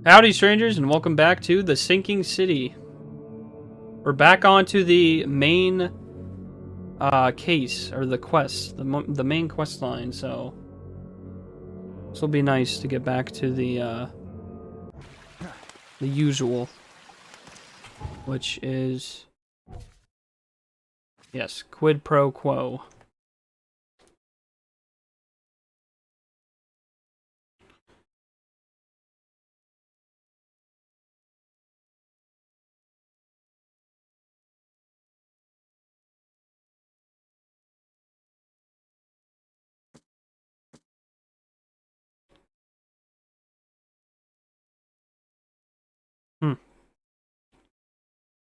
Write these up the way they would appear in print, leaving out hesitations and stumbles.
Howdy, strangers, and welcome back to the Sinking City. We're back onto the main case, or the quest, the main quest line, so this will be nice to get back to the usual, which is, yes, quid pro quo.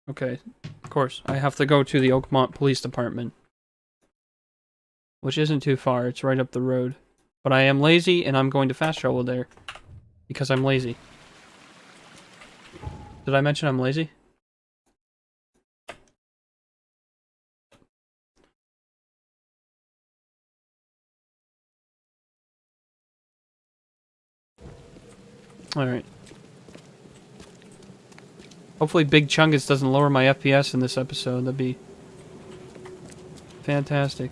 Okay, of course, I have to go to the Oakmont Police Department, which isn't too far, it's right up the road. But I am lazy, and I'm going to fast travel there, because I'm lazy. Did I mention I'm lazy? Alright. Hopefully Big Chungus doesn't lower my FPS in this episode. That'd be fantastic.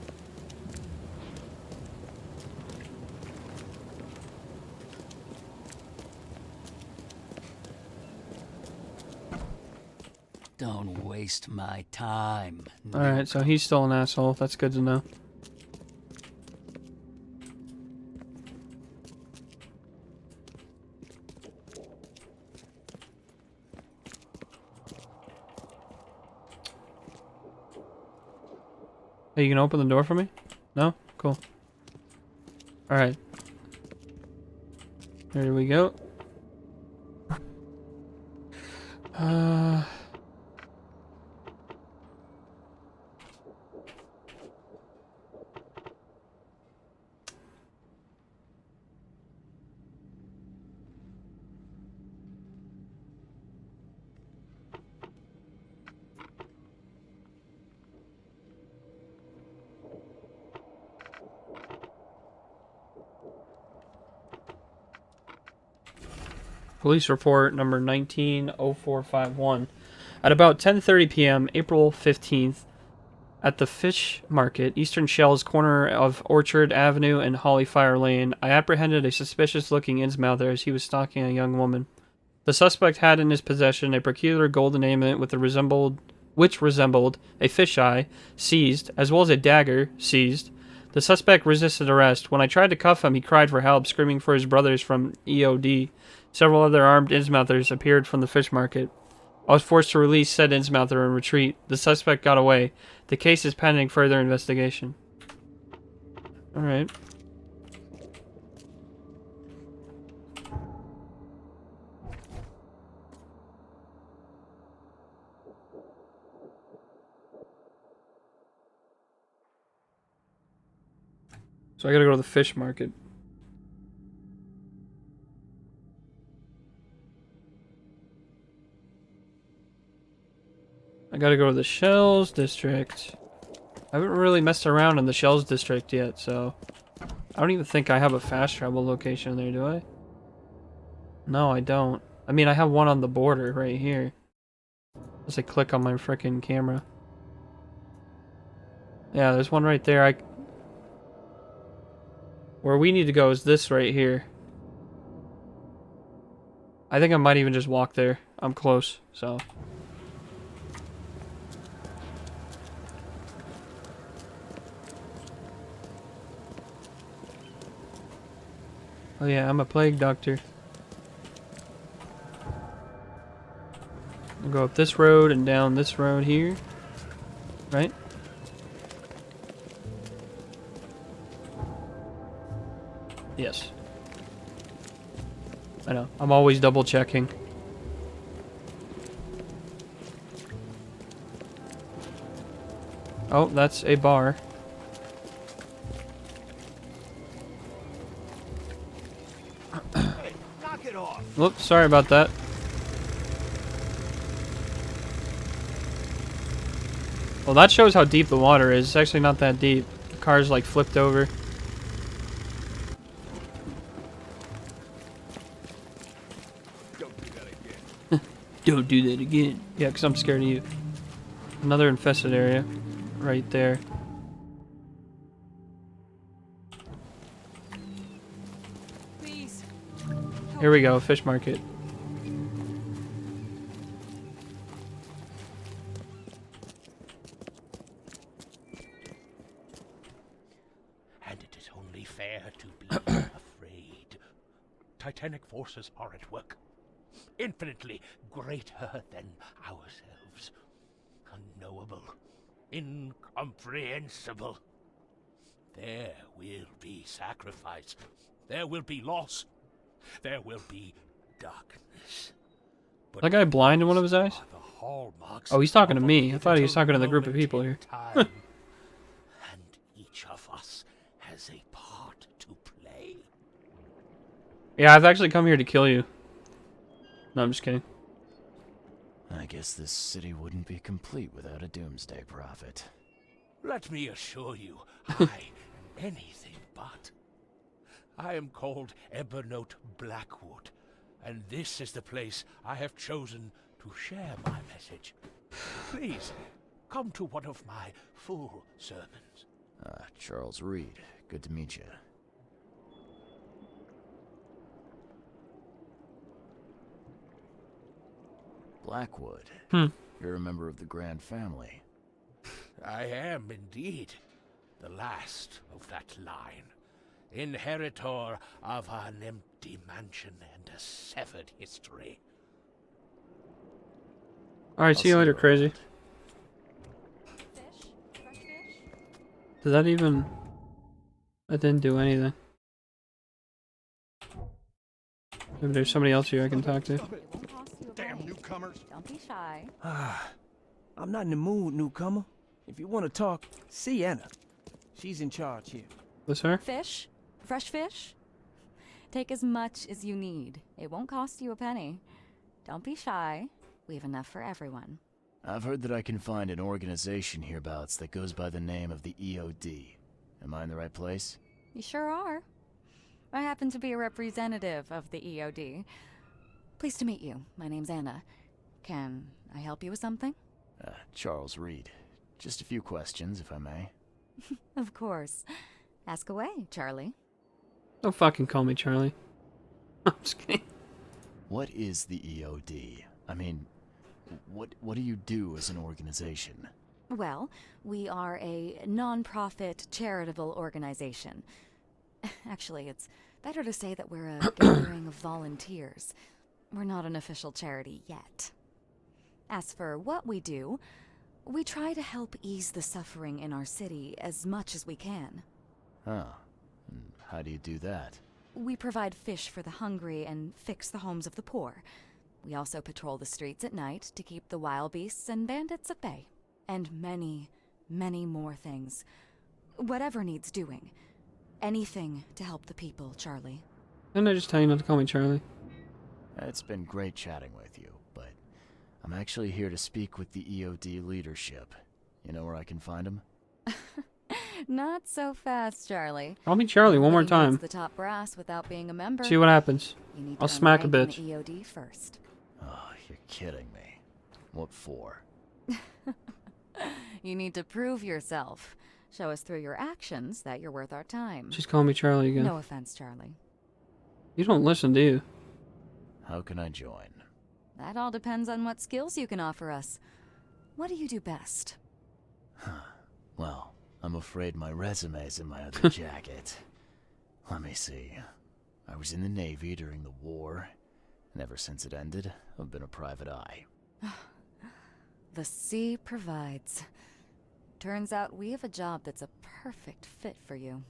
Don't waste my time. Alright, so he's still an asshole. That's good to know. Hey, you can open the door for me? No? Cool. Alright. Here we go. Police report number 190451. At about 10:30 p.m., April 15th, at the fish market, Eastern Shells, corner of Orchard Avenue and Hollyfire Lane, I apprehended a suspicious-looking Innsmouther as he was stalking a young woman. The suspect had in his possession a peculiar golden amulet which resembled a fisheye, seized, as well as a dagger, seized. The suspect resisted arrest. When I tried to cuff him, he cried for help, screaming for his brothers from EOD. Several other armed Innsmouthers appeared from the fish market. I was forced to release said Innsmouther and retreat. The suspect got away. The case is pending further investigation. Alright. So I gotta go to the fish market. I gotta go to the Shells District. I haven't really messed around in the Shells District yet, so I don't even think I have a fast travel location there, do I? No, I don't. I mean, I have one on the border right here. As I click on my frickin' camera. Yeah, there's one right there. Where we need to go is this right here. I think I might even just walk there. I'm close, so. Oh yeah, I'm a plague doctor. I'll go up this road and down this road here. Right? Yes. I know. I'm always double checking. Oh, that's a bar. Knock it off. Whoops, sorry about that. Well, that shows how deep the water is. It's actually not that deep. The car's like flipped over. Don't Don't do that again. Yeah, because I'm scared of you. Another infested area. Right there. Please. Here we go, fish market. And it is only fair to be afraid. Titanic forces are at work, infinitely greater than ourselves. Unknowable, incomprehensible. There will be sacrifice. There will be loss. There will be darkness. But That guy blind in one of his eyes? are the hallmarks Oh, he's talking to of a me. I thought he was pivotal talking to the group of moment people in here. time. And each of us has a part to play. Yeah, I've actually come here to kill you. No, I'm just kidding. I guess this city wouldn't be complete without a doomsday prophet. Let me assure you, I am anything but. I am called Ebernote Blackwood, and this is the place I have chosen to share my message. Please, come to one of my full sermons. Charles Reed. Good to meet you. Blackwood. You're a member of the Grand Family. I am indeed the last of that line, inheritor of an empty mansion and a severed history. Alright, see you later, crazy. Fish? Fresh fish? Does that even... That didn't do anything. Maybe there's somebody else here I can talk to. It won't cost you a penny. Newcomers. Don't be shy. I'm not in the mood, newcomer. If you want to talk, see Anna. She's in charge here. This her? Fish? Fresh fish? Take as much as you need. It won't cost you a penny. Don't be shy. We have enough for everyone. I've heard that I can find an organization hereabouts that goes by the name of the EOD. Am I in the right place? You sure are. I happen to be a representative of the EOD. Pleased to meet you. My name's Anna. Can I help you with something? Charles Reed. Just a few questions, if I may. Of course. Ask away, Charlie. Don't fucking call me Charlie. I'm just kidding. What is the EOD? I mean, what do you do as an organization? Well, we are a non-profit charitable organization. Actually, it's better to say that we're a gathering of volunteers. We're not an official charity yet. As for what we do, we try to help ease the suffering in our city as much as we can. Huh. How do you do that? We provide fish for the hungry and fix the homes of the poor. We also patrol the streets at night to keep the wild beasts and bandits at bay. And many, many more things. Whatever needs doing. Anything to help the people, Charlie. Didn't I just tell you not to call me Charlie? It's been great chatting with you, but I'm actually here to speak with the EOD leadership. You know where I can find them? Not so fast, Charlie. Call me Charlie one more Nobody time. gets the top brass without being a member. See what happens. You need I'll to smack a unrank in bitch. the EOD first. Oh, you're kidding me. What for? You need to prove yourself. Show us through your actions that you're worth our time. She's calling me Charlie again. No offense, Charlie. You don't listen, do you? How can I join? That all depends on what skills you can offer us. What do you do best? Well, I'm afraid my resume's in my other jacket. Let me see. I was in the Navy during the war, and ever since it ended, I've been a private eye. The sea provides. Turns out we have a job that's a perfect fit for you.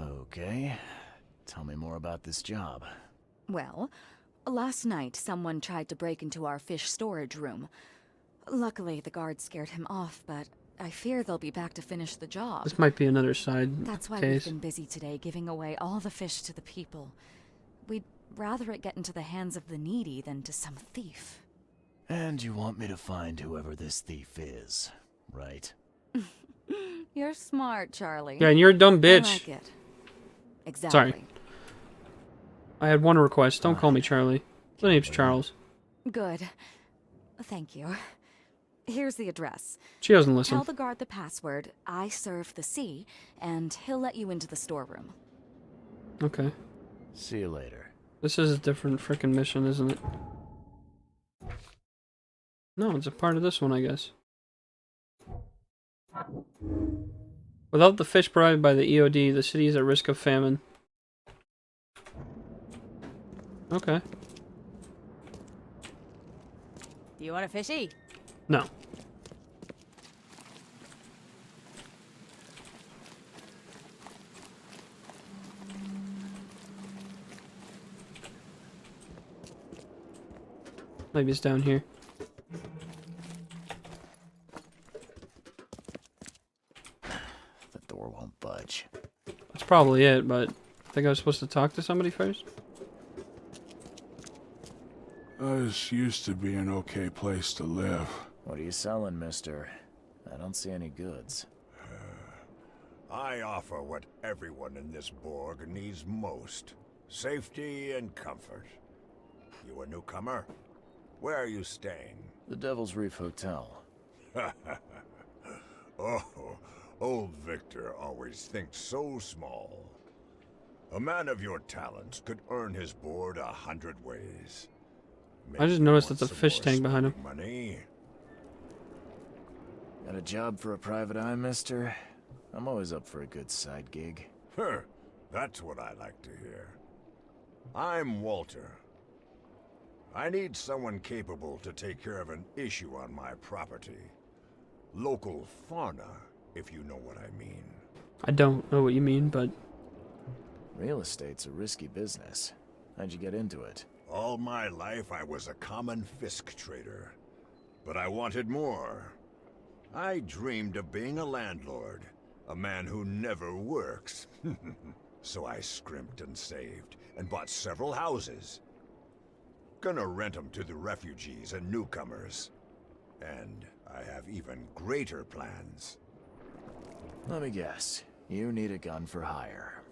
Okay. Tell me more about this job. Well, last night someone tried to break into our fish storage room. Luckily, the guards scared him off, but I fear they'll be back to finish the job. This might be another side That's why case. we've been busy today giving away all the fish to the people. We'd rather it get into the hands of the needy than to some thief. And you want me to find whoever this thief is, right? You're smart, Charlie. Yeah, and you're a dumb I bitch. like it. Exactly. Sorry. I had one request. Don't call me Charlie. My name's Charles. Good. Thank you. Here's the address. She doesn't listen. Tell the guard the password. I serve the sea, and he'll let you into the storeroom. Okay. See you later. This is a different frickin' mission, isn't it? No, it's a part of this one, I guess. Without the fish provided by the EOD, the city is at risk of famine. Okay. Do you want a fishy? No. Maybe it's down here. The door won't budge. That's probably it, but I think I was supposed to talk to somebody first. This used to be an okay place to live. What are you selling, mister? I don't see any goods. I offer what everyone in this Borg needs most. Safety and comfort. You a newcomer? Where are you staying? The Devil's Reef Hotel. Oh, old Victor always thinks so small. A man of your talents could earn his board 100 ways. I just noticed that the fish tank behind him. Money? Got a job for a private eye, mister? I'm always up for a good side gig. That's what I like to hear. I'm Walter. I need someone capable to take care of an issue on my property. Local fauna, if you know what I mean. I don't know what you mean, but... Real estate's a risky business. How'd you get into it? All my life I was a common fisk trader. But I wanted more. I dreamed of being a landlord. A man who never works. So I scrimped and saved, and bought several houses. Gonna rent them to the refugees and newcomers. And I have even greater plans. Let me guess. You need a gun for hire.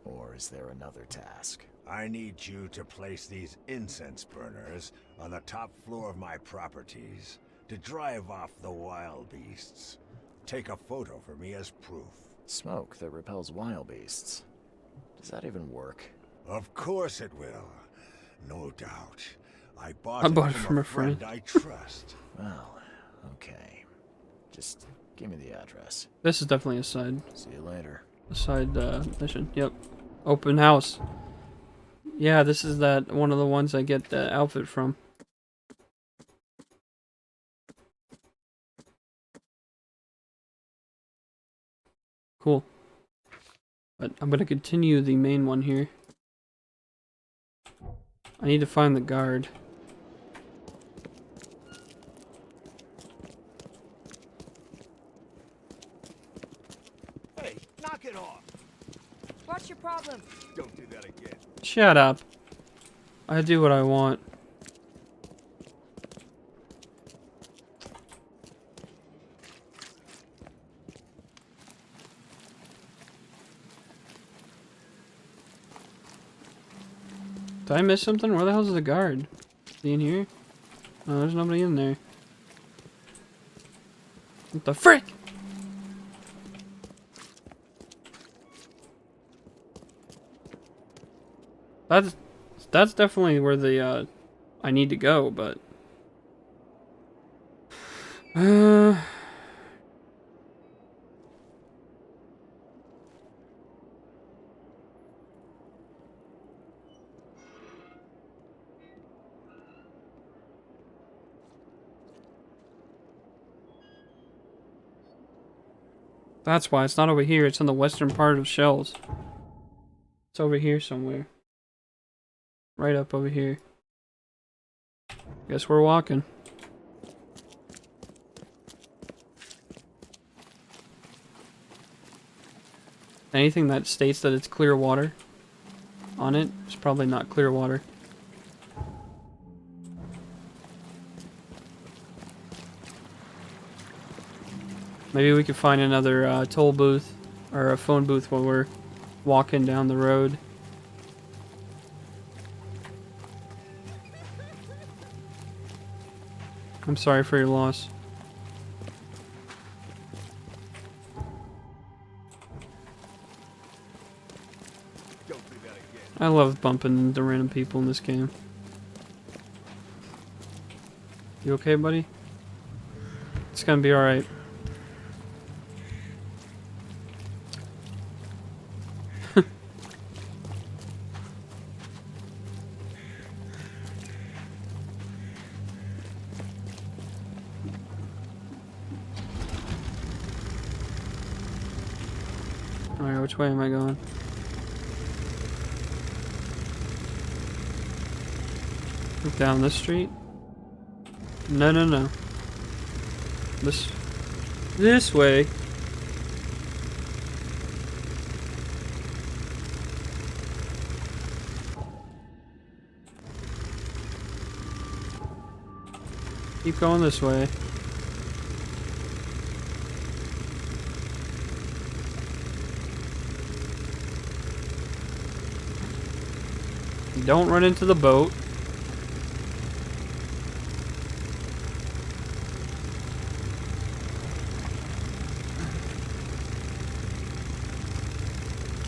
Or is there another task? I need you to place these incense burners on the top floor of my properties to drive off the wild beasts. Take a photo for me as proof. Smoke that repels wild beasts. Does that even work? Of course it will. No doubt. I bought it from a friend I trust. Well, okay. Just give me the address. This is definitely a side. See you later. A side mission. Yep. Open house. Yeah, this is that one of the ones I get the outfit from. Cool. But I'm gonna continue the main one here. I need to find the guard. Hey, knock it off! What's your problem? Don't do that again. Shut up. I do what I want. Did I miss something? Where the hell's the guard? Is he in here? No, there's nobody in there. What the frick? That's definitely where the I need to go, but that's why it's not over here. It's in the western part of Shells. It's over here somewhere. Right up over here. Guess we're walking. Anything that states that it's clear water on it is probably not clear water. Maybe we could find another toll booth or a phone booth while we're walking down the road. I'm sorry for your loss. I love bumping into random people in this game. You okay, buddy? It's gonna be alright. Alright, which way am I going? Down this street? No, no, no. This way. Keep going this way. Don't run into the boat.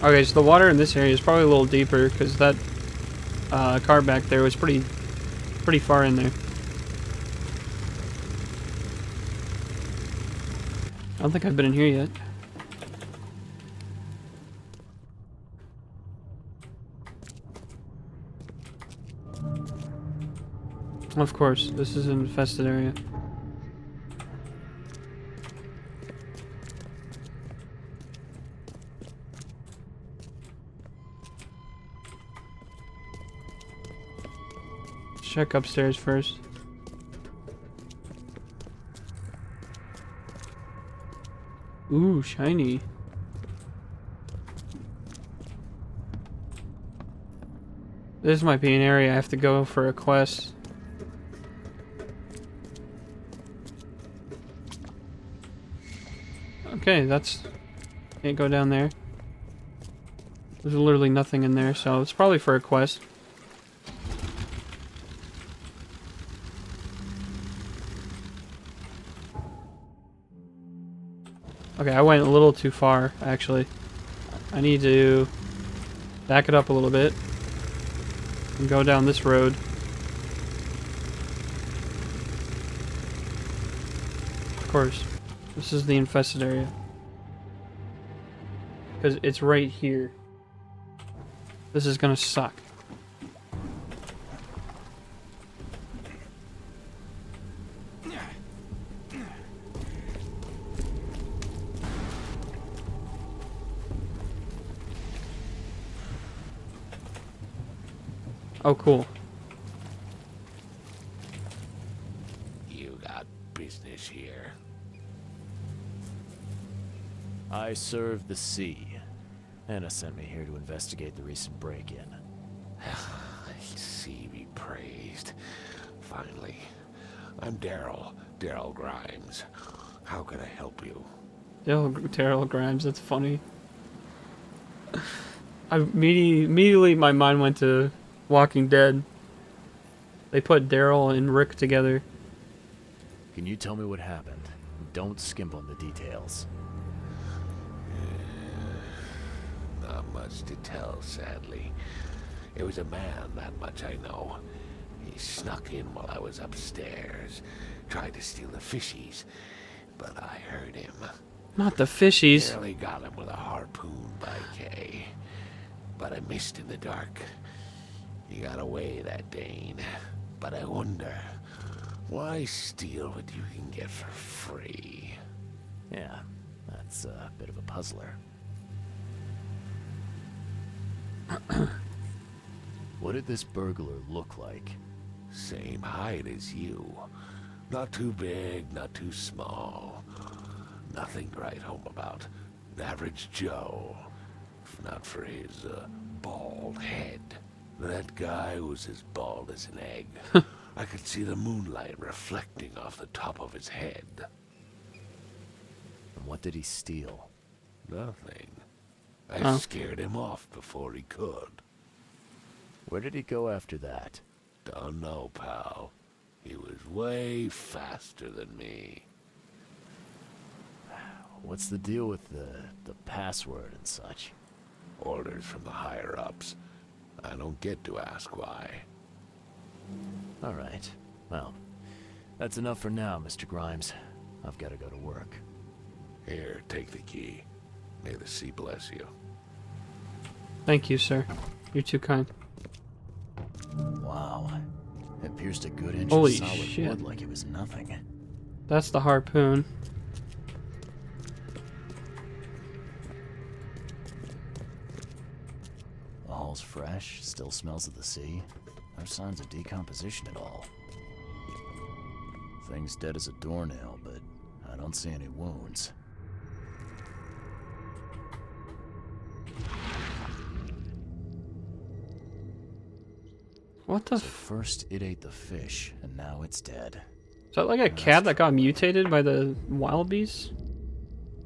Okay, so the water in this area is probably a little deeper because that car back there was pretty far in there. I don't think I've been in here yet. Of course, this is an infested area. Check upstairs first. Ooh, shiny. This might be an area I have to go for a quest. Okay, that's... Can't go down there. There's literally nothing in there, so it's probably for a quest. Okay, I went a little too far, actually. I need to back it up a little bit and go down this road. Of course, this is the infested area. Because it's right here. This is gonna suck. Oh, cool. You got business here. I serve the sea. Anna sent me here to investigate the recent break-in. Sea be praised. Finally. I'm Daryll Grimes. How can I help you? Daryll Grimes, that's funny. Immediately my mind went to Walking Dead. They put Daryll and Rick together. Can you tell me what happened? Don't skimp on the details. Not much to tell, sadly. It was a man, that much I know. He snuck in while I was upstairs, tried to steal the fishies, but I heard him. Not the fishies. Nearly got him with a harpoon by Kay, but I missed in the dark. He got away, that Dane. But I wonder, why steal what you can get for free? Yeah, that's a bit of a puzzler. What did this burglar look like? Same height as you. Not too big, not too small. Nothing to write home about. An average Joe. If not for his bald head. That guy was as bald as an egg. I could see the moonlight reflecting off the top of his head. And what did he steal? Nothing. I scared him off before he could. Where did he go after that? Don't know, pal. He was way faster than me. What's the deal with the password and such? Orders from the higher-ups. I don't get to ask why. All right. Well, that's enough for now, Mr. Grimes. I've got to go to work. Here, take the key. May the sea bless you. Thank you, sir. You're too kind. Wow. It pierced a good inch Holy of solid shit. wood like it was nothing. That's the harpoon. The hull's fresh, still smells of the sea. No signs of decomposition at all. Thing's dead as a doornail, but I don't see any wounds. What the So first it ate the fish, and now it's dead. Is that like a cat that got mutated by the wild beasts?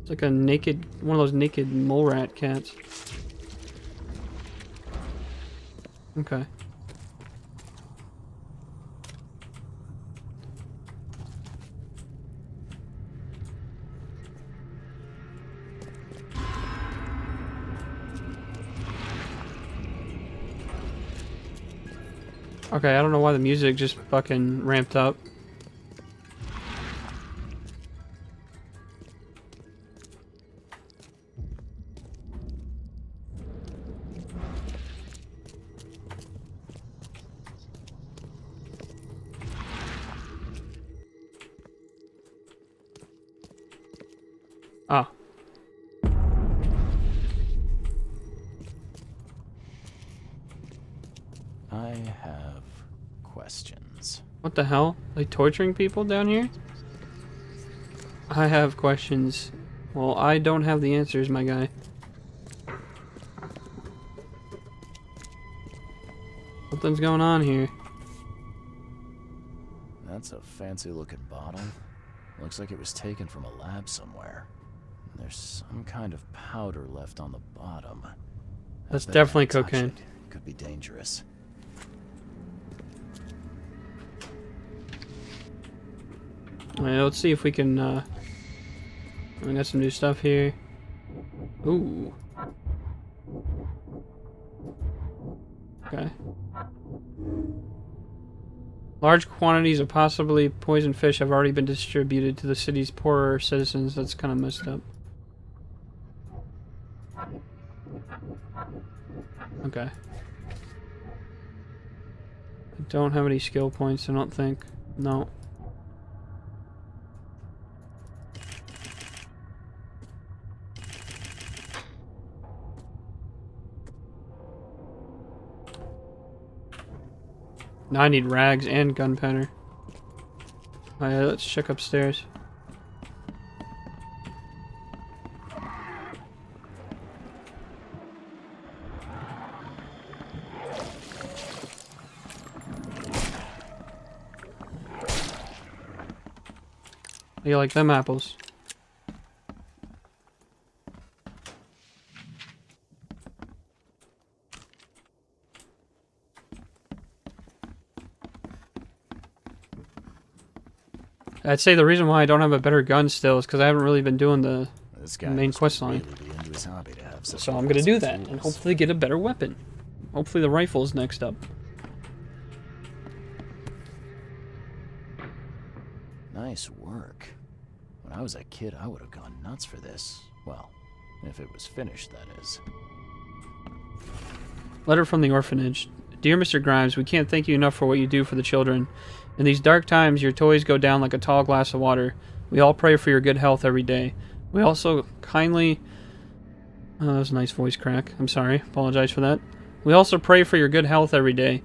It's like a naked, one of those naked mole rat cats. Okay. Okay, I don't know why the music just fucking ramped up. Ah. I have questions. What the hell? Like torturing people down here? I have questions. Well, I don't have the answers, my guy. Something's going on here. That's a fancy looking bottle. Looks like it was taken from a lab somewhere. There's some kind of powder left on the bottom. That's I bet if I definitely touch cocaine. It could be dangerous. Alright, let's see if we can, we got some new stuff here. Ooh. Okay. Large quantities of possibly poisoned fish have already been distributed to the city's poorer citizens. That's kind of messed up. Okay. I don't have any skill points, I don't think. No. Now I need rags and gunpowder. Alright, let's check upstairs. How you like them apples? I'd say the reason why I don't have a better gun still is because I haven't really been doing the This guy main must quest really line. be into his hobby to have such So I'm gonna do that impressive and tools. hopefully get a better weapon. Hopefully the rifle's next up. Nice work. When I was a kid, I would have gone nuts for this. Well, if it was finished, that is. Letter from the orphanage. Dear Mr. Grimes, we can't thank you enough for what you do for the children. In these dark times, your toys go down like a tall glass of water. We all pray for your good health every day. We also kindly... Oh, that was a nice voice crack. I'm sorry. Apologize for that. We also pray for your good health every day.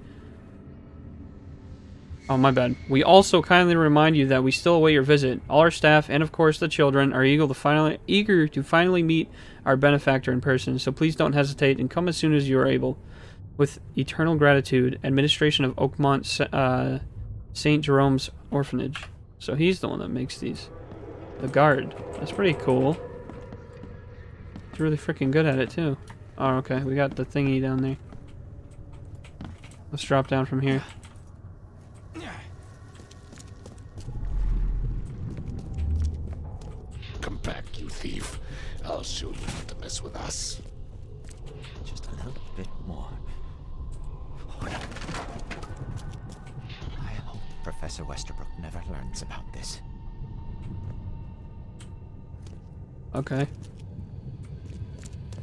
Oh, my bad. We also kindly remind you that we still await your visit. All our staff, and of course the children, are eager to finally meet our benefactor in person, so please don't hesitate and come as soon as you are able. With eternal gratitude, administration of Oakmont St. Jerome's Orphanage. So he's the one that makes these. The guard. That's pretty cool. He's really freaking good at it, too. Oh, okay. We got the thingy down there. Let's drop down from here. back, you thief. I'll show you not to mess with us. Just a little bit more. I hope Professor Westerbrook never learns about this. Okay. Is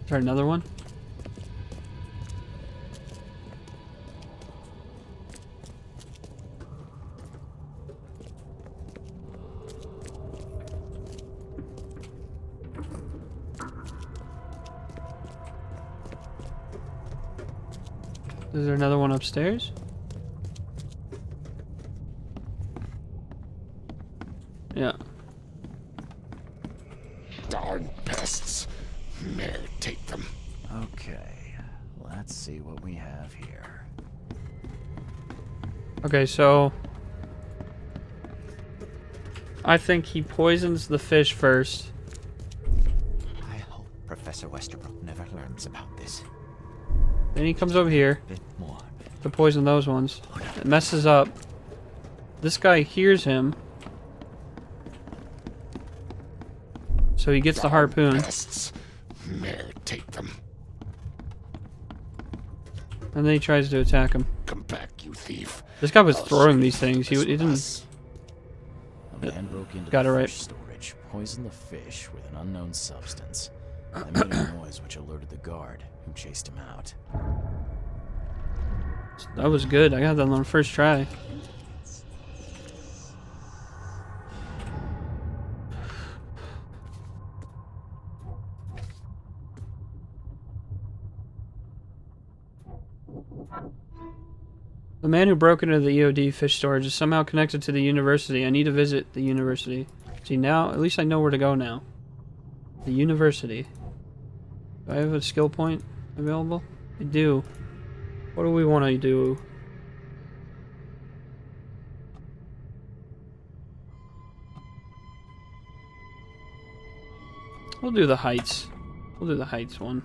there another one? Is there another one upstairs? Yeah. Darn pests. May I take them? Okay, let's see what we have here. Okay, so I think he poisons the fish first. I hope Professor Westerbrook never learns about this. Then he comes over here Bit more. to poison those ones. It messes up. This guy hears him. So he gets the harpoon. Pests. May I take them? And then he tries to attack him. Come back, you thief. This guy was I'll throwing show these you things. He mess with didn't. us. A man broke into Got the it right. fish storage, poisoned the fish with an unknown substance. That made a noise which alerted the guard, who chased him out. That was good. I got that on the first try. The man who broke into the EOD fish storage is somehow connected to the university. I need to visit the university. See, now, at least I know where to go now. The university. Do I have a skill point available? I do. What do we want to do? We'll do the heights. We'll do the heights one.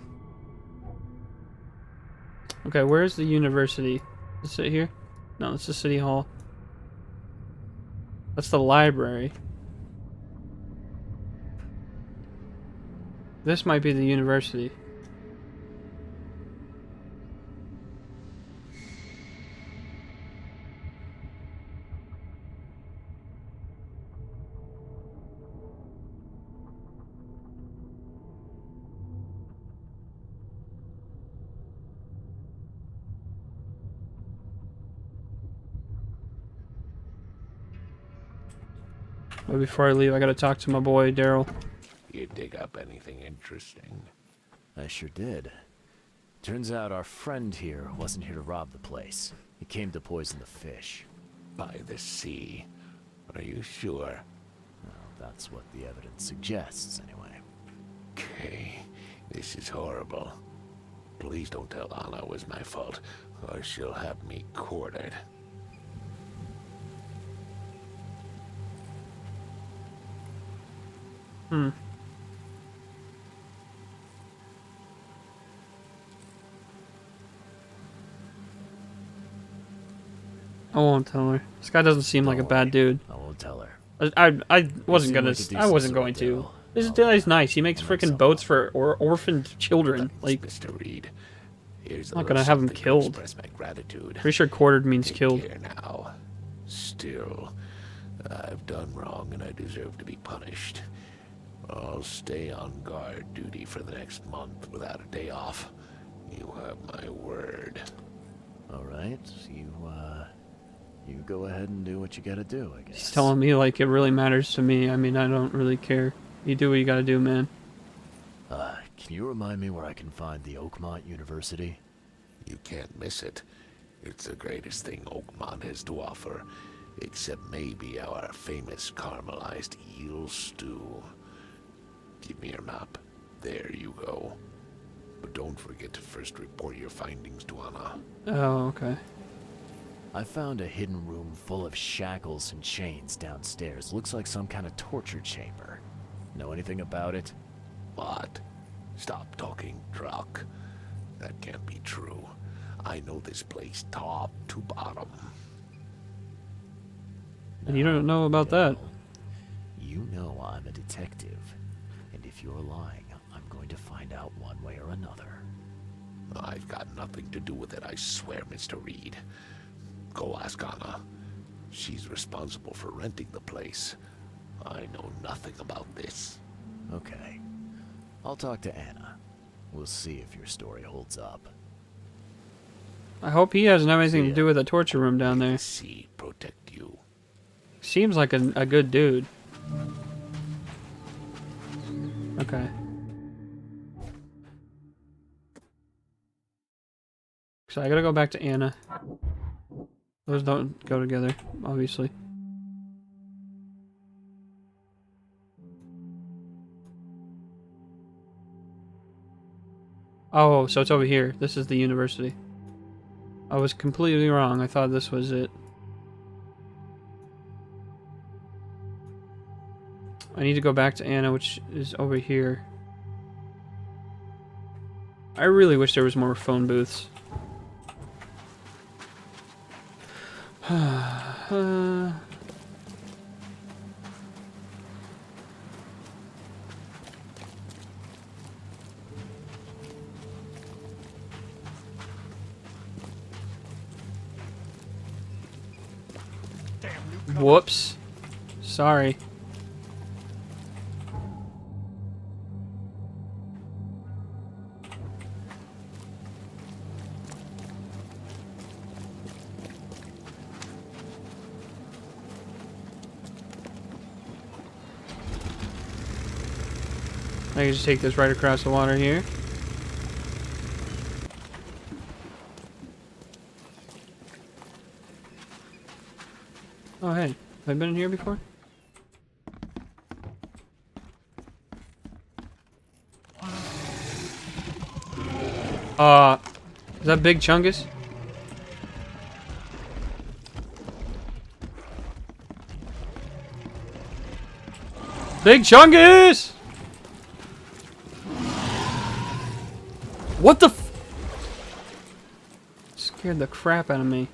Okay, where's the university? Is it here? No, it's the city hall. That's the library. This might be the university. But before I leave, I gotta talk to my boy, Daryll. You dig up anything interesting? I sure did. Turns out our friend here wasn't here to rob the place. He came to poison the fish. By the sea. Are you sure? Well, that's what the evidence suggests, anyway. Okay. This is horrible. Please don't tell Anna it was my fault, or she'll have me quartered. I won't tell her. This guy doesn't seem like a Don't bad worry. dude. I won't tell her. I wasn't seem gonna. like a decent I wasn't sort, going to. Daryll. This Well, guy's nice. He makes I'll make freaking some boats offer. for orphaned children. Like, Mr. Reed, here's a not little gonna have him something to killed. express my gratitude. pretty sure quartered means Take killed. care now. Still, I've done wrong and I deserve to be punished. I'll stay on guard duty for the next month without a day off. You have my word. All right, you go ahead and do what you gotta do, I guess. He's telling me like it really matters to me. I mean, I don't really care. You do what you gotta do, man. Can you remind me where I can find the Oakmont University? You can't miss it. It's the greatest thing Oakmont has to offer, except maybe our famous caramelized eel stew. Give me your map. There you go. But don't forget to first report your findings to Anna. Oh, okay. I found a hidden room full of shackles and chains downstairs. Looks like some kind of torture chamber. Know anything about it? What? Stop talking truck. That can't be true. I know this place top to bottom. And you don't know about that. You know I'm a detective. if you're lying, I'm going to find out one way or another. I've got nothing to do with it, I swear, Mr. Reed. Go ask Anna. She's responsible for renting the place. I know nothing about this. Okay. I'll talk to Anna. We'll see if your story holds up. I hope he doesn't have anything to do with the torture room down there. See, protect you. Seems like a good dude. Okay. So I gotta go back to Anna. Those don't go together, obviously. Oh, so it's over here. This is the university. I was completely wrong. I thought this was it. I need to go back to Anna, which is over here. I really wish there was more phone booths. Whoops. Sorry. I can just take this right across the water here. Oh, hey. Have I been in here before? Is that Big Chungus? Big Chungus! What the f- Scared the crap out of me.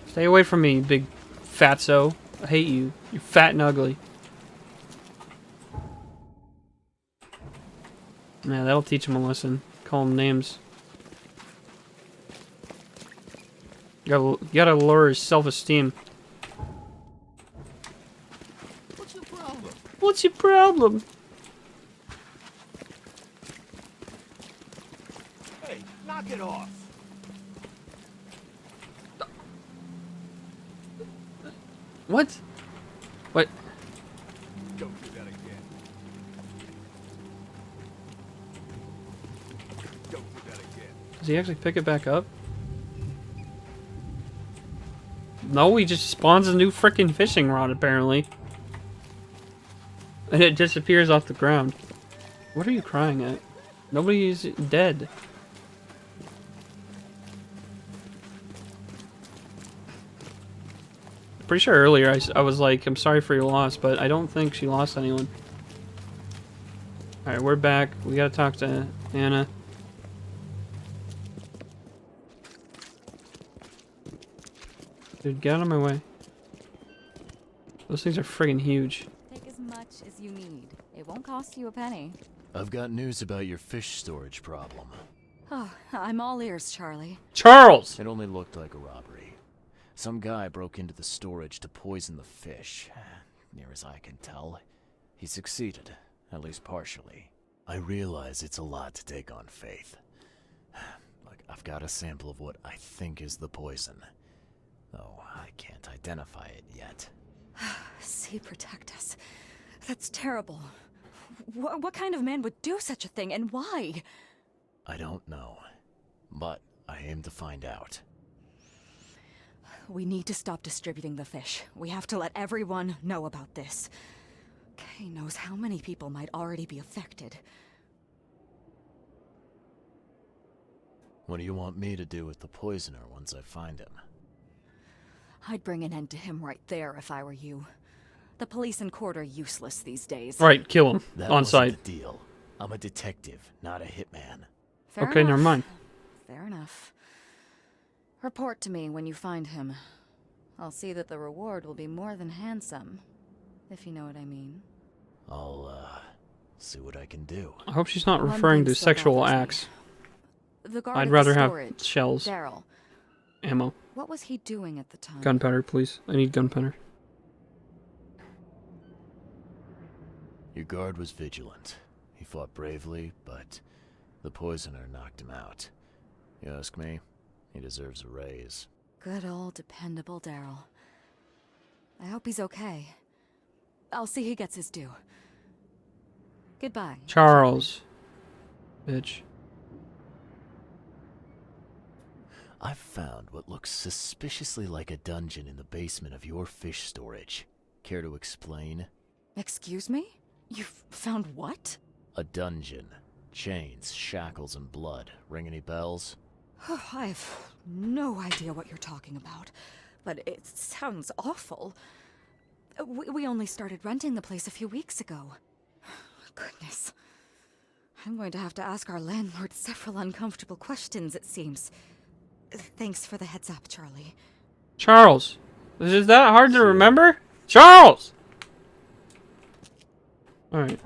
Stay away from me, big fatso. I hate you. You're fat and ugly. Yeah, that'll teach him a lesson. Call him names. You gotta lower his self-esteem. What's your problem? What's your problem? Hey, knock it off. What? What? Don't do that again. Don't do that again. Does he actually pick it back up? No, he just spawns a new freaking fishing rod, apparently. And it disappears off the ground. What are you crying at? Nobody is dead. Pretty sure earlier I was like, I'm sorry for your loss, but I don't think she lost anyone. Alright, we're back. We gotta talk to Anna. Dude, get out of my way. Those things are friggin' huge. Take as much as you need. It won't cost you a penny. I've got news about your fish storage problem. Oh, I'm all ears, Charlie. Charles! It only looked like a robbery. Some guy broke into the storage to poison the fish. Near as I can tell, he succeeded, at least partially. I realize it's a lot to take on faith. Look, I've got a sample of what I think is the poison. Though I can't identify it yet. See, protect us. That's terrible. What kind of man would do such a thing, and why? I don't know, but I aim to find out. We need to stop distributing the fish. We have to let everyone know about this. Kay knows how many people might already be affected. What do you want me to do with the poisoner once I find him? I'd bring an end to him right there if I were you. The police and court are useless these days. Right, kill him. That On wasn't site. the deal. I'm a detective, not a hitman. Fair Okay, enough. never mind. Fair enough. Report to me when you find him. I'll see that the reward will be more than handsome, if you know what I mean. I'll, see what I can do. I hope she's not One referring thing to still sexual bothers me. acts. The guard I'd at rather the have storage, shells. Daryll. Ammo. What was he doing at the time? Gunpowder, please. I need gunpowder. Your guard was vigilant. He fought bravely, but the poisoner knocked him out. You ask me, he deserves a raise. Good old dependable Daryll. I hope he's okay. I'll see he gets his due. Goodbye. Charles. Bitch. I've found what looks suspiciously like a dungeon in the basement of your fish storage. Care to explain? Excuse me? You've found what? A dungeon. Chains, shackles, and blood. Ring any bells? I have no idea what you're talking about, but it sounds awful. We only started renting the place a few weeks ago. Goodness. I'm going to have to ask our landlord several uncomfortable questions, it seems. Thanks for the heads up, Charlie. Charles. Is that hard to remember? Charles! Alright.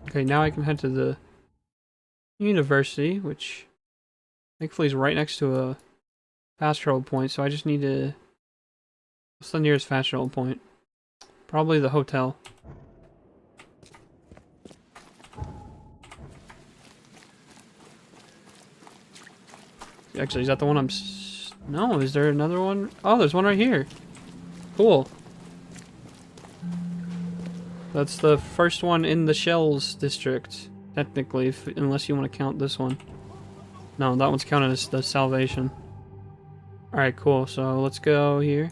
Okay, now I can head to the university, which thankfully is right next to a fast travel point, so I just need to... What's the nearest fast travel point? Probably the hotel. Actually, is that the one I'm... No, is there another one? Oh, there's one right here. Cool. That's the first one in the Shells district, technically, unless you want to count this one. No, that one's counted as the Salvation. Alright, cool. So let's go here.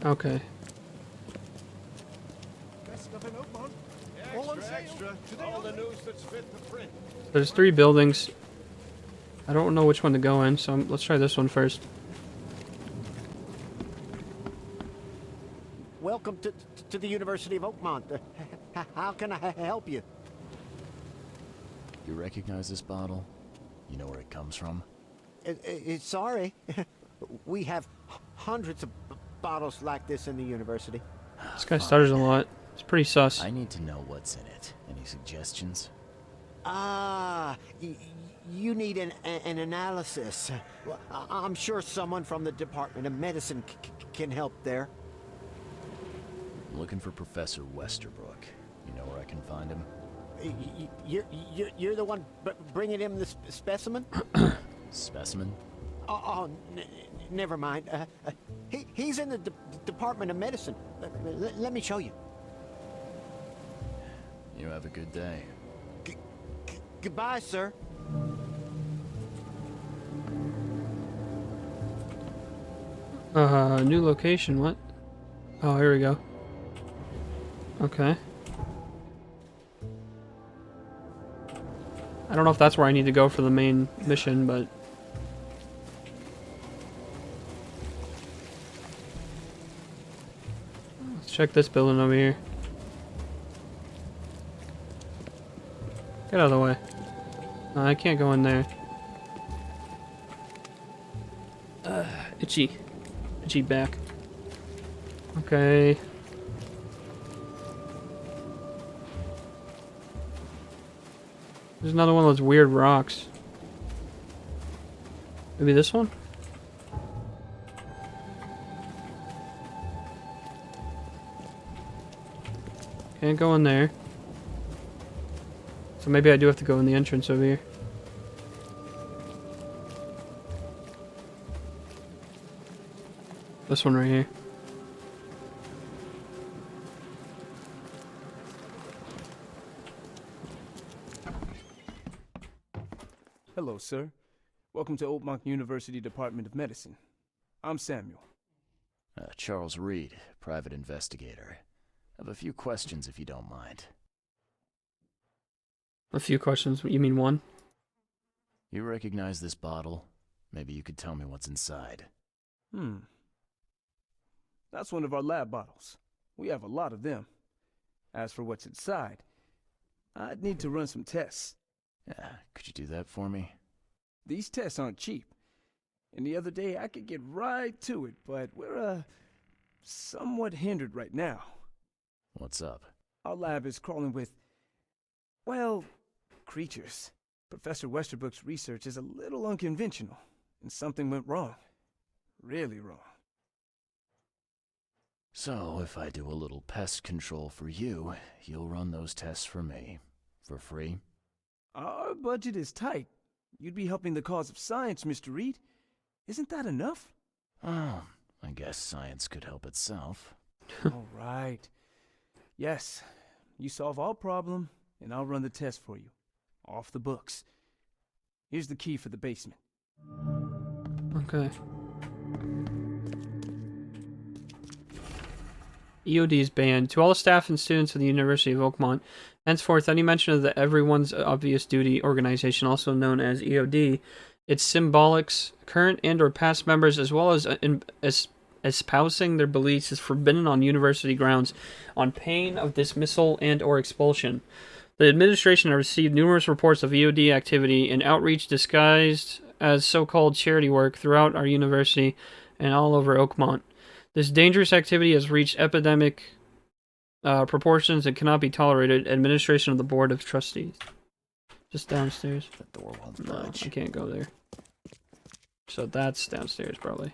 Okay. There's 3 buildings. I don't know which one to go in, so let's try this one first. Welcome to the University of Oakmont. How can I help you? You recognize this bottle? You know where it comes from? Sorry. We have hundreds of bottles like this in the university. This guy stutters a lot. It's pretty sus. I need to know what's in it. Any suggestions? You need an analysis. Well, I'm sure someone from the Department of Medicine can help there. I'm looking for Professor Westerbrook. You know where I can find him? You're the one bringing him the specimen? Specimen? Never mind. He's in the Department of Medicine. Let me show you. You have a good day. Goodbye, sir. New location, what? Oh, here we go. Okay. I don't know if that's where I need to go for the main mission, but... Let's check this building over here. Get out of the way. No, I can't go in there. Itchy. Itchy back. Okay. There's another one of those weird rocks. Maybe this one? Can't go in there. So maybe I do have to go in the entrance over here. This one right here. Hello, sir. Welcome to Oakmont University Department of Medicine. I'm Samuel. Charles Reed, private investigator. I have a few questions if you don't mind. A few questions. You mean one? You recognize this bottle? Maybe you could tell me what's inside. That's one of our lab bottles. We have a lot of them. As for what's inside, I'd need to run some tests. Yeah, could you do that for me? These tests aren't cheap. And the other day I could get right to it, but we're, somewhat hindered right now. What's up? Our lab is crawling with, well, creatures. Professor Westerbrook's research is a little unconventional, and something went wrong. Really wrong. So, if I do a little pest control for you, you'll run those tests for me. For free? Our budget is tight. You'd be helping the cause of science, Mr. Reed. Isn't that enough? Oh, I guess science could help itself. All right. Yes, you solve our problem, and I'll run the test for you. Off the books. Here's the key for the basement. Okay. EOD is banned. To all the staff and students of the University of Oakmont, henceforth any mention of the Everyone's Obvious Duty organization, also known as EOD, its symbolics, current and or past members, as well as espousing their beliefs, is forbidden on university grounds on pain of dismissal and or expulsion. The administration has received numerous reports of EOD activity and outreach disguised as so-called charity work throughout our university and all over Oakmont. This dangerous activity has reached epidemic proportions and cannot be tolerated. Administration of the Board of Trustees. Just downstairs. The door won't No, budge. I can't go there. So that's downstairs probably.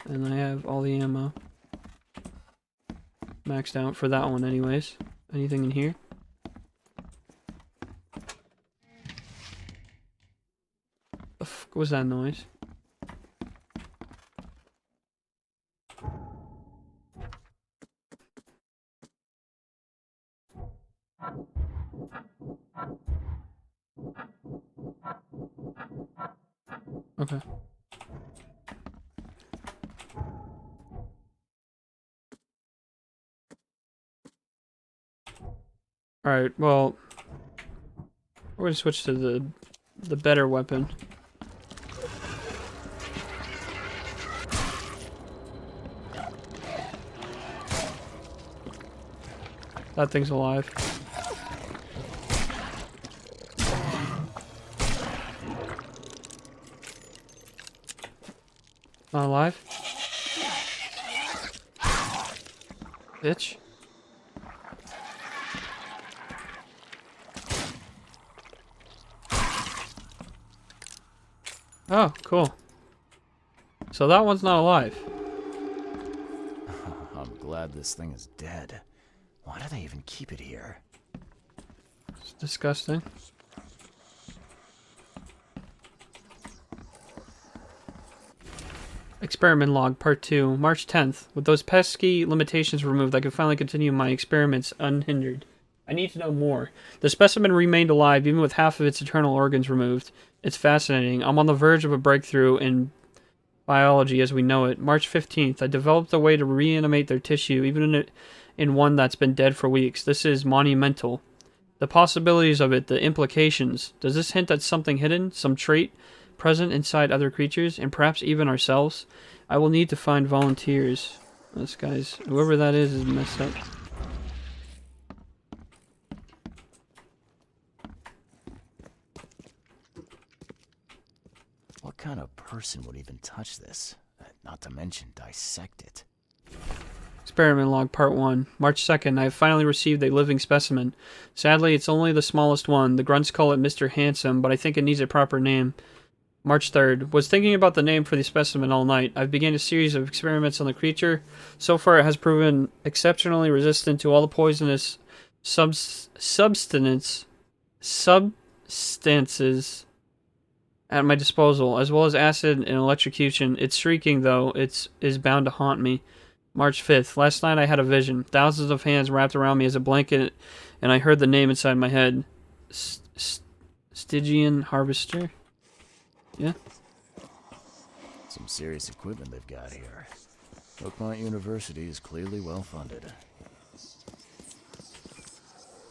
And I have all the ammo maxed out for that one anyways. Anything in here? The fuck was that noise? Okay. Alright, well, we're gonna switch to the better weapon. That thing's alive. Not alive? Bitch. Oh, cool. So that one's not alive. I'm glad this thing is dead. Why do they even keep it here? It's disgusting. Experiment log, part 2, March 10th. With those pesky limitations removed, I can finally continue my experiments unhindered. I need to know more. The specimen remained alive even with half of its internal organs removed. It's fascinating. I'm on the verge of a breakthrough in biology as we know it. March 15th. I developed a way to reanimate their tissue, even in one that's been dead for weeks. This is monumental. The possibilities of it, the implications. Does this hint at something hidden? Some trait present inside other creatures, and perhaps even ourselves? I will need to find volunteers. This guy's... whoever that is messed up. What kind of person would even touch this? Not to mention dissect it. Experiment log, part 1. March 2nd. I have finally received a living specimen. Sadly, it's only the smallest one. The grunts call it Mr. Handsome, but I think it needs a proper name. March 3rd. Was thinking about the name for the specimen all night. I've begun a series of experiments on the creature. So far, it has proven exceptionally resistant to all the poisonous substances at my disposal, as well as acid and electrocution. Its shrieking, though, is bound to haunt me. March 5th. Last night I had a vision. Thousands of hands wrapped around me as a blanket, and I heard the name inside my head. Stygian Harvester? Yeah? Some serious equipment they've got here. Oakmont University is clearly well funded.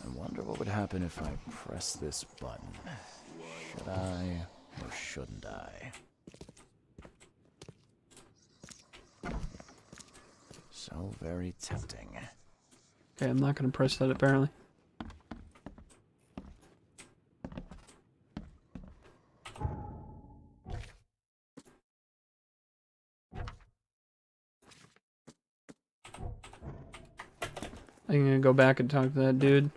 I wonder what would happen if I press this button. Should I or shouldn't I? So very tempting. Okay, I'm not gonna press that apparently. I'm gonna go back and talk to that dude.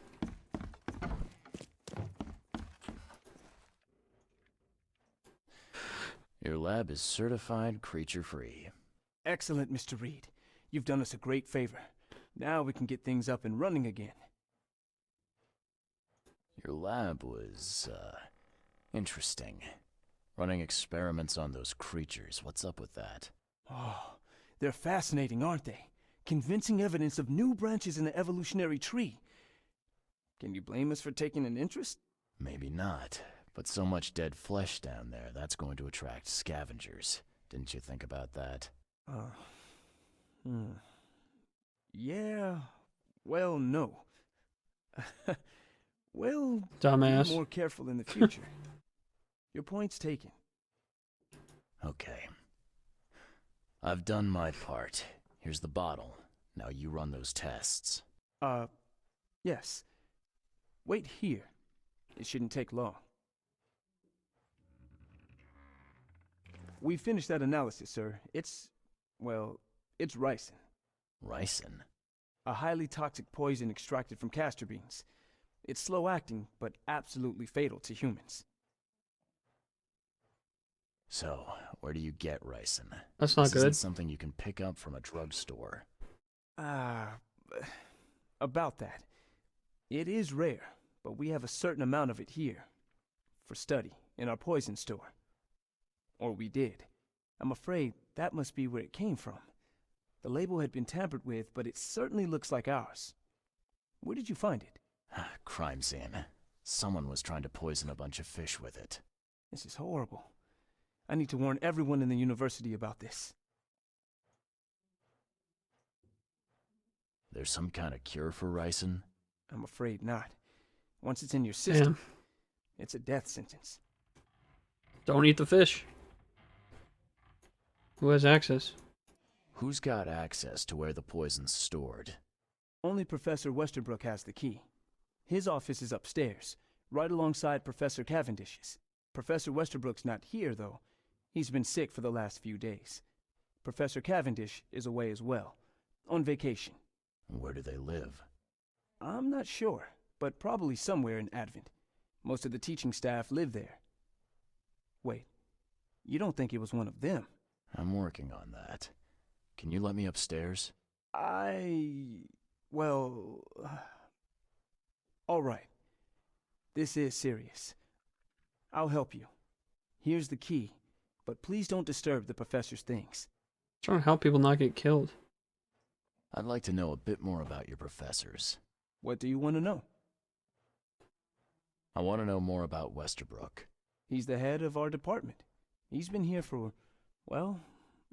Your lab is certified creature-free. Excellent, Mr. Reed. You've done us a great favor. Now we can get things up and running again. Your lab was, interesting. Running experiments on those creatures. What's up with that? Oh, they're fascinating, aren't they? Convincing evidence of new branches in the evolutionary tree. Can you blame us for taking an interest? Maybe not. But so much dead flesh down there, that's going to attract scavengers. Didn't you think about that? Yeah, well, no. Well, Dumbass. be more careful in the future. Your point's taken. Okay. I've done my part. Here's the bottle. Now you run those tests. Yes. Wait here. It shouldn't take long. We finished that analysis, sir. It's ricin. Ricin? A highly toxic poison extracted from castor beans. It's slow-acting, but absolutely fatal to humans. So, where do you get ricin? That's not This good. isn't something you can pick up from a drugstore. About that. It is rare, but we have a certain amount of it here. For study, in our poison store. Or we did. I'm afraid that must be where it came from. The label had been tampered with, but it certainly looks like ours. Where did you find it? Crime scene. Someone was trying to poison a bunch of fish with it. This is horrible. I need to warn everyone in the university about this. There's some kind of cure for ricin? I'm afraid not. Once it's in your system, Damn. it's a death sentence. Don't eat the fish. Who has access? Who's got access to where the poison's stored? Only Professor Westerbrook has the key. His office is upstairs, right alongside Professor Cavendish's. Professor Westerbrook's not here, though. He's been sick for the last few days. Professor Cavendish is away as well, on vacation. Where do they live? I'm not sure, but probably somewhere in Advent. Most of the teaching staff live there. Wait, you don't think it was one of them? I'm working on that. Can you let me upstairs? Well... all right. This is serious. I'll help you. Here's the key, but please don't disturb the professor's things. Trying to help people not get killed. I'd like to know a bit more about your professors. What do you want to know? I want to know more about Westerbrook. He's the head of our department. He's been here for, well,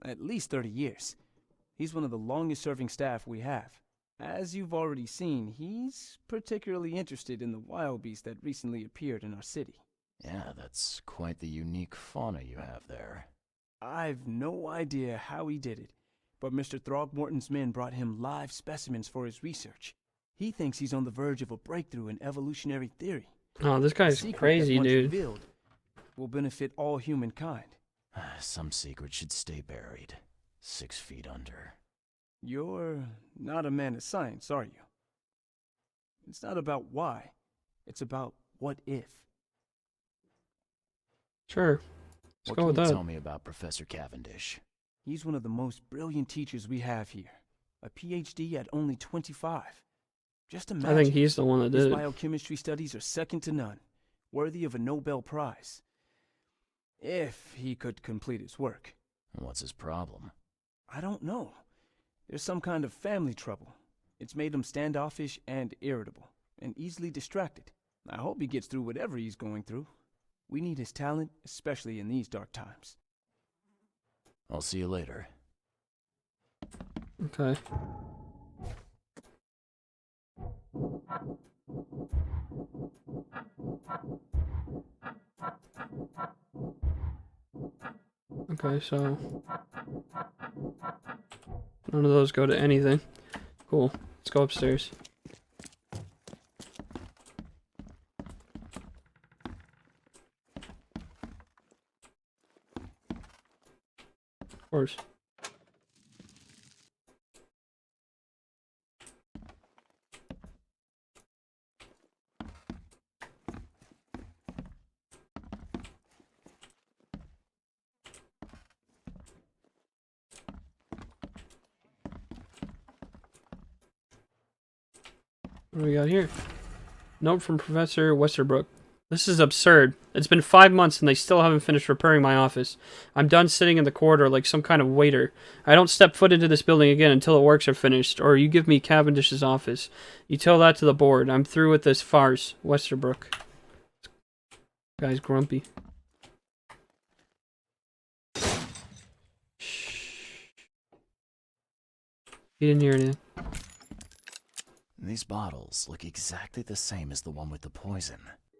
at least 30 years. He's one of the longest-serving staff we have. As you've already seen, he's particularly interested in the wild beast that recently appeared in our city. Yeah, that's quite the unique fauna you have there. I've no idea how he did it, but Mr. Throgmorton's men brought him live specimens for his research. He thinks he's on the verge of a breakthrough in evolutionary theory. Oh, this guy's crazy, once dude. revealed will benefit all humankind. Some secret should stay buried. 6 feet under. You're not a man of science, are you? It's not about why. It's about what if. Sure. Let's go with What can you that. tell me about Professor Cavendish? He's one of the most brilliant teachers we have here. A PhD at only 25. Just imagine. I think he's the one that His did it. biochemistry studies are second to none, worthy of a Nobel Prize. If he could complete his work. What's his problem? I don't know. There's some kind of family trouble. It's made him standoffish and irritable, and easily distracted. I hope he gets through whatever he's going through. We need his talent, especially in these dark times. I'll see you later. Okay. Okay, so None of those go to anything. Cool. Let's go upstairs. Of course. What do we got here? Note from Professor Westerbrook. This is absurd. It's been 5 months and they still haven't finished repairing my office. I'm done sitting in the corridor like some kind of waiter. I don't step foot into this building again until the works are finished, or you give me Cavendish's office. You tell that to the board. I'm through with this farce. Westerbrook. Guy's grumpy. Shh. He didn't hear anything. These bottles look exactly the same as the one with the poison.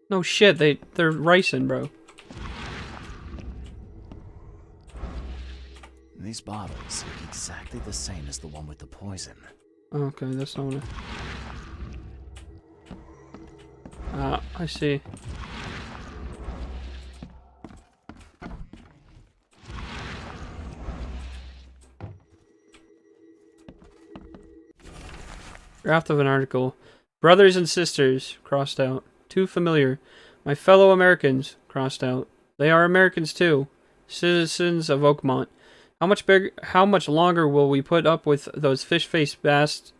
No shit, they're ricin, bro. These bottles look exactly the same as the one with the poison. Okay, that's not what I see. Draft of an article. Brothers and sisters, crossed out. Too familiar. My fellow Americans, crossed out. They are Americans too. Citizens of Oakmont. How much longer will we put up with those fish-faced bastards?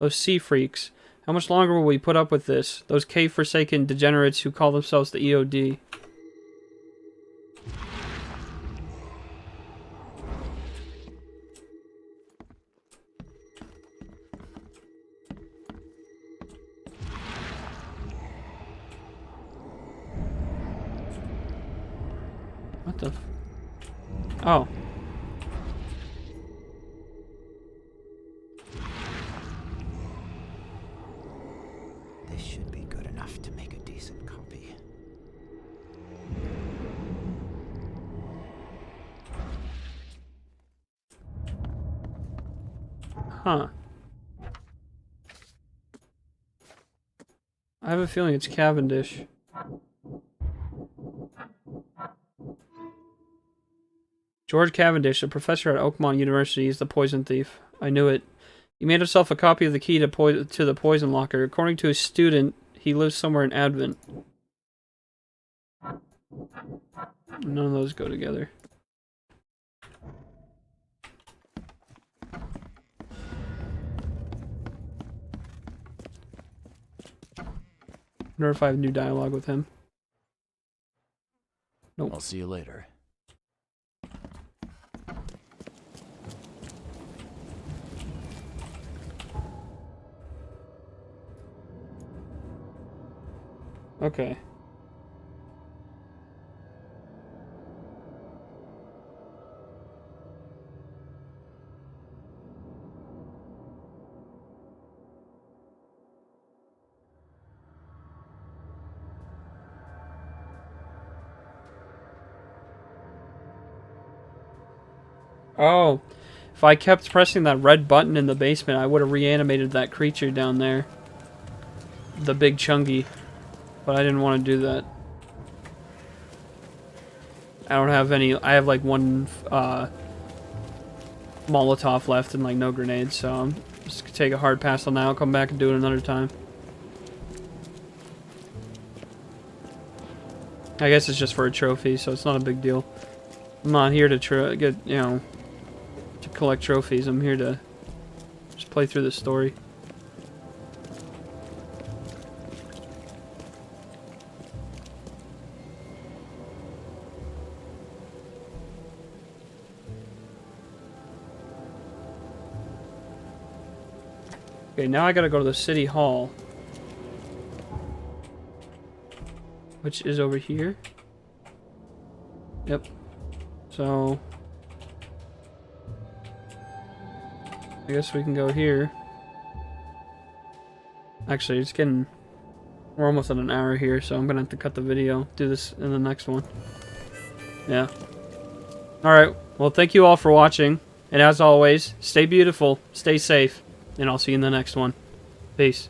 Those sea freaks. How much longer will we put up with this? Those cave-forsaken degenerates who call themselves the EOD. What the Oh. This should be good enough to make a decent copy. Huh. I have a feeling it's Cavendish. George Cavendish, a professor at Oakmont University, is the poison thief. I knew it. He made himself a copy of the key to the poison locker. According to a student, he lives somewhere in Advent. None of those go together. Wonder if I have new dialogue with him. Nope. I'll see you later. Okay. Oh, if I kept pressing that red button in the basement, I would have reanimated that creature down there. The big chungy. But I didn't want to do that. I don't have any. I have like one Molotov left and like no grenades, so I'm just gonna take a hard pass on that. I'll come back and do it another time. I guess it's just for a trophy, so it's not a big deal. I'm not here to to collect trophies. I'm here to just play through the story. Okay, now I gotta go to the city hall. Which is over here. Yep. So I guess we can go here. Actually, it's getting... We're almost at an hour here, so I'm gonna have to cut the video. Do this in the next one. Yeah. Alright. Well, thank you all for watching. And as always, stay beautiful, stay safe, and I'll see you in the next one. Peace.